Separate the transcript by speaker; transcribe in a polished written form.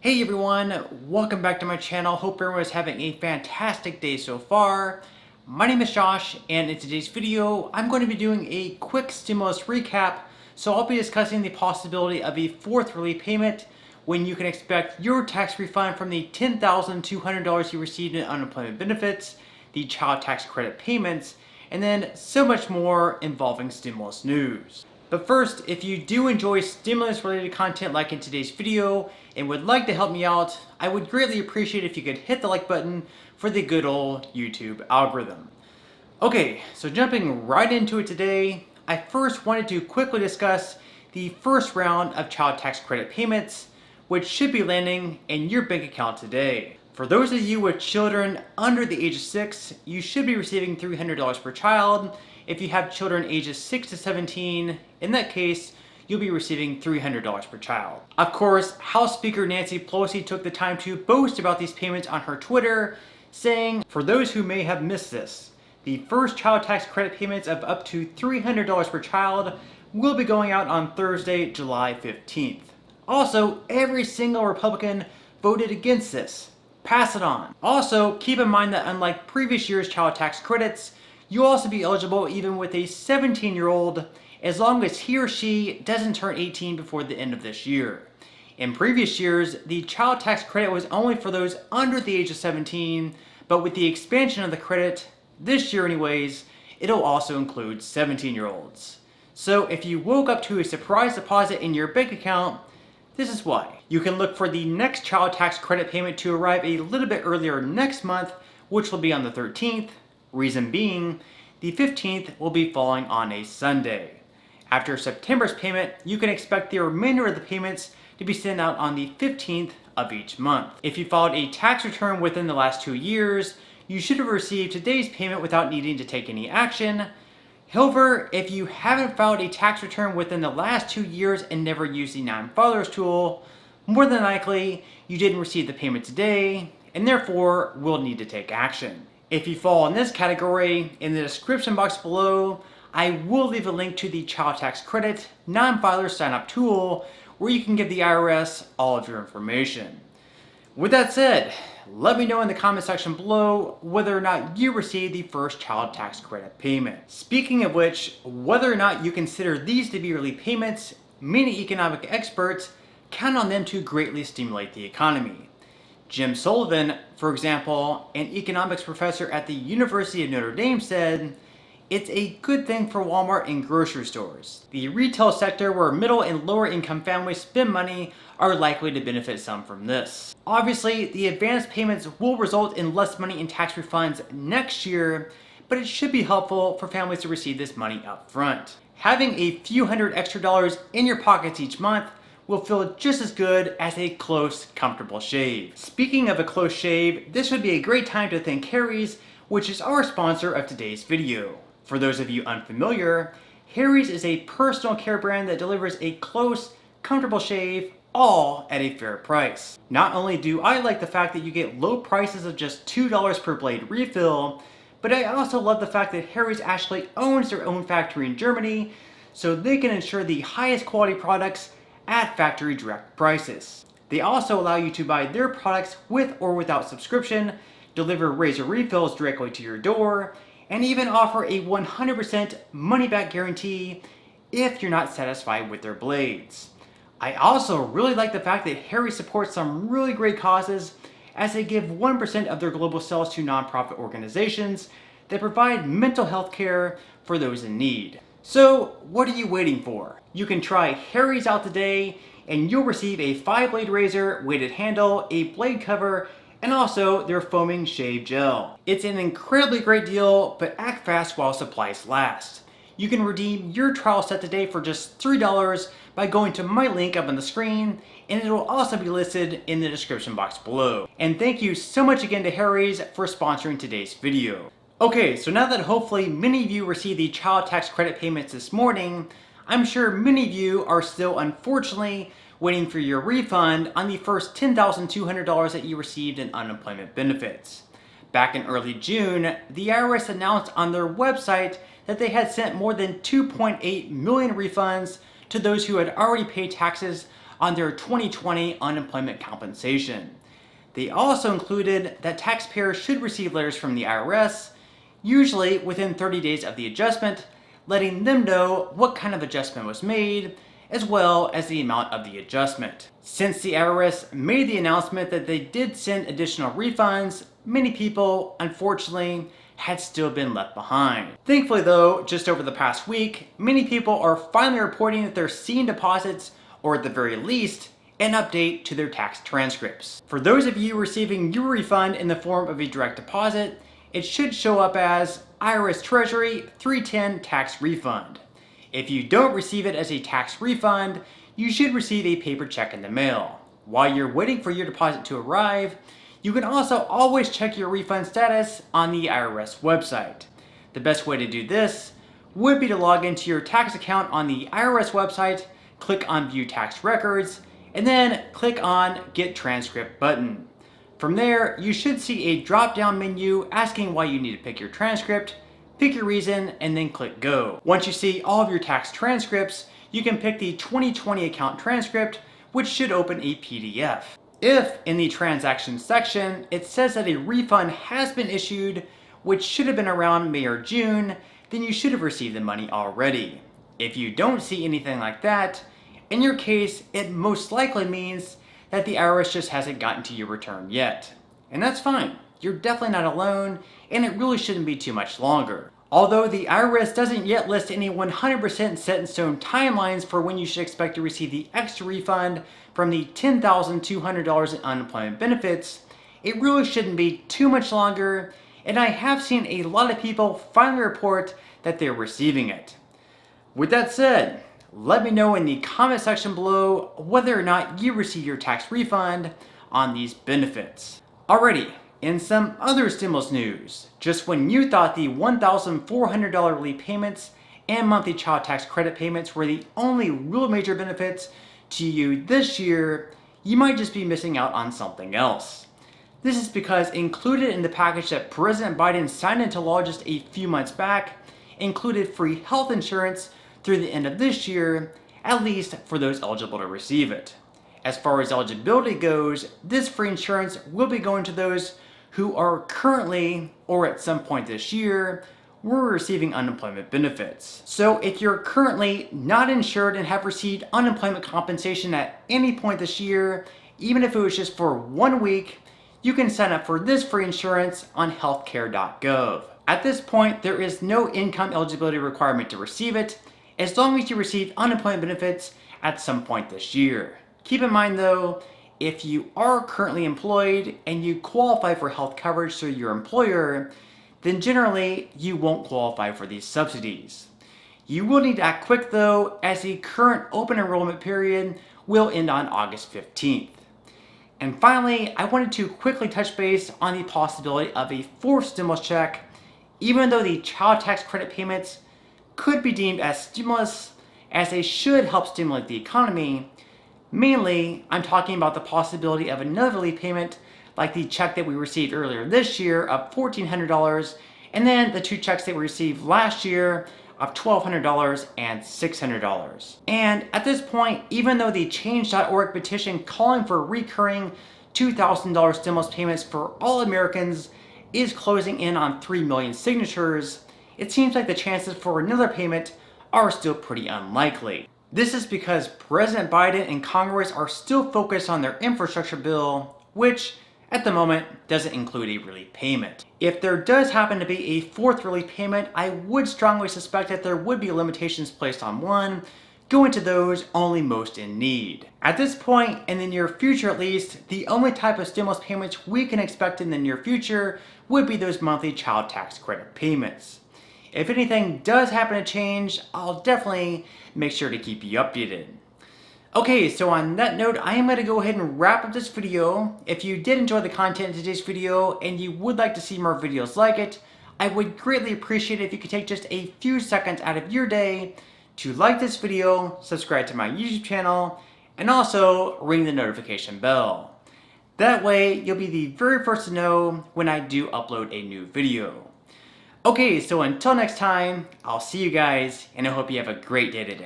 Speaker 1: Hey everyone, welcome back to my channel. Hope everyone is having a fantastic day so far. My name is Josh, and in today's video, I'm going to be doing a quick stimulus recap. So I'll be discussing the possibility of a fourth relief payment, when you can expect your tax refund from the $10,200 you received in unemployment benefits, the child tax credit payments, and then so much more involving stimulus news. But first, if you do enjoy stimulus related content like in today's video and would like to help me out, I would greatly appreciate if you could hit the like button for the good old YouTube algorithm. Okay, so jumping right into it today, I first wanted to quickly discuss the first round of child tax credit payments, which should be landing in your bank account today. For those of you with children under the age of 6, you should be receiving $300 per child. If you have children ages 6 to 17, in that case, you'll be receiving $300 per child. Of course, House Speaker Nancy Pelosi took the time to boast about these payments on her Twitter, saying, "For those who may have missed this, the first child tax credit payments of up to $300 per child will be going out on Thursday, July 15th. Also, every single Republican voted against this. Pass it on." Also, keep in mind that unlike previous year's child tax credits, you'll also be eligible even with a 17-year-old as long as he or she doesn't turn 18 before the end of this year. In previous years, the child tax credit was only for those under the age of 17, but with the expansion of the credit, this year anyways, it'll also include 17-year-olds. So if you woke up to a surprise deposit in your bank account, this is why. You can look for the next child tax credit payment to arrive a little bit earlier next month, which will be on the 13th. Reason being, the 15th will be falling on a Sunday. After September's payment, you can expect the remainder of the payments to be sent out on the 15th of each month. If you filed a tax return within the last 2 years, you should have received today's payment without needing to take any action. However, if you haven't filed a tax return within the last 2 years and never used the non-filers tool, more than likely you didn't receive the payment today and therefore will need to take action. If you fall in this category, in the description box below, I will leave a link to the child tax credit non-filer sign-up tool where you can give the IRS all of your information. With that said, let me know in the comment section below whether or not you received the first child tax credit payment. Speaking of which, whether or not you consider these to be early payments, many economic experts count on them to greatly stimulate the economy. Jim Sullivan, for example, an economics professor at the University of Notre Dame, said, "It's a good thing for Walmart and grocery stores. The retail sector, where middle and lower income families spend money, are likely to benefit some from this." Obviously, the advanced payments will result in less money in tax refunds next year, but it should be helpful for families to receive this money up front. Having a few hundred extra dollars in your pockets each month will feel just as good as a close, comfortable shave. Speaking of a close shave, this would be a great time to thank Harry's, which is our sponsor of today's video. For those of you unfamiliar, Harry's is a personal care brand that delivers a close, comfortable shave, all at a fair price. Not only do I like the fact that you get low prices of just $2 per blade refill, but I also love the fact that Harry's actually owns their own factory in Germany, so they can ensure the highest quality products at factory direct prices. They also allow you to buy their products with or without subscription, deliver razor refills directly to your door, and even offer a 100% money-back guarantee if you're not satisfied with their blades. I also really like the fact that Harry supports some really great causes, as they give 1% of their global sales to nonprofit organizations that provide mental health care for those in need. So what are you waiting for? You can try Harry's out today and you'll receive a 5-blade razor, weighted handle, a blade cover, and also their foaming shave gel. It's an incredibly great deal, but act fast while supplies last. You can redeem your trial set today for just $3 by going to my link up on the screen, and it will also be listed in the description box below. And thank you so much again to Harry's for sponsoring today's video. Okay, so now that hopefully many of you received the child tax credit payments this morning, I'm sure many of you are still unfortunately waiting for your refund on the first $10,200 that you received in unemployment benefits. Back in early June, the IRS announced on their website that they had sent more than 2.8 million refunds to those who had already paid taxes on their 2020 unemployment compensation. They also included that taxpayers should receive letters from the IRS, usually within 30 days of the adjustment, letting them know what kind of adjustment was made, as well as the amount of the adjustment. Since the IRS made the announcement that they did send additional refunds, many people, unfortunately, had still been left behind. Thankfully though, just over the past week, many people are finally reporting that they're seeing deposits, or at the very least, an update to their tax transcripts. For those of you receiving your refund in the form of a direct deposit, it should show up as IRS Treasury 310 tax refund. If you don't receive it as a tax refund, you should receive a paper check in the mail. While you're waiting for your deposit to arrive, you can also always check your refund status on the IRS website. The best way to do this would be to log into your tax account on the IRS website, click on View Tax Records, and then click on Get Transcript button. From there, you should see a drop-down menu asking why you need to pick your transcript, pick your reason, and then click Go. Once you see all of your tax transcripts, you can pick the 2020 account transcript, which should open a PDF. If, in the transactions section, it says that a refund has been issued, which should have been around May or June, then you should have received the money already. If you don't see anything like that, in your case, it most likely means that the IRS just hasn't gotten to your return yet. And that's fine. You're definitely not alone, and it really shouldn't be too much longer. Although the IRS doesn't yet list any 100% set in stone timelines for when you should expect to receive the extra refund from the $10,200 in unemployment benefits, it really shouldn't be too much longer, and I have seen a lot of people finally report that they're receiving it. With that said, let me know in the comment section below whether or not you receive your tax refund on these benefits. Alrighty, in some other stimulus news, just when you thought the $1,400 relief payments and monthly child tax credit payments were the only real major benefits to you this year, you might just be missing out on something else. This is because included in the package that President Biden signed into law just a few months back included free health insurance through the end of this year, at least for those eligible to receive it. As far as eligibility goes, this free insurance will be going to those who are currently, or at some point this year, were receiving unemployment benefits. So if you're currently not insured and have received unemployment compensation at any point this year, even if it was just for 1 week, you can sign up for this free insurance on healthcare.gov. At this point, there is no income eligibility requirement to receive it, as long as you receive unemployment benefits at some point this year. Keep in mind though, if you are currently employed and you qualify for health coverage through your employer, then generally you won't qualify for these subsidies. You will need to act quick though, as the current open enrollment period will end on August 15th. And finally, I wanted to quickly touch base on the possibility of a fourth stimulus check, even though the child tax credit payments could be deemed as stimulus, as they should help stimulate the economy. Mainly, I'm talking about the possibility of another relief payment like the check that we received earlier this year of $1,400, and then the 2 checks that we received last year of $1,200 and $600. And at this point, even though the Change.org petition calling for recurring $2,000 stimulus payments for all Americans is closing in on 3 million signatures, it seems like the chances for another payment are still pretty unlikely. This is because President Biden and Congress are still focused on their infrastructure bill, which at the moment doesn't include a relief payment. If there does happen to be a fourth relief payment, I would strongly suspect that there would be limitations placed on one, going to those only most in need. At this point, in the near future at least, the only type of stimulus payments we can expect in the near future would be those monthly child tax credit payments. If anything does happen to change, I'll definitely make sure to keep you updated. Okay, so on that note, I am going to go ahead and wrap up this video. If you did enjoy the content in today's video and you would like to see more videos like it, I would greatly appreciate it if you could take just a few seconds out of your day to like this video, subscribe to my YouTube channel, and also ring the notification bell. That way, you'll be the very first to know when I do upload a new video. Okay, so until next time, I'll see you guys, and I hope you have a great day today.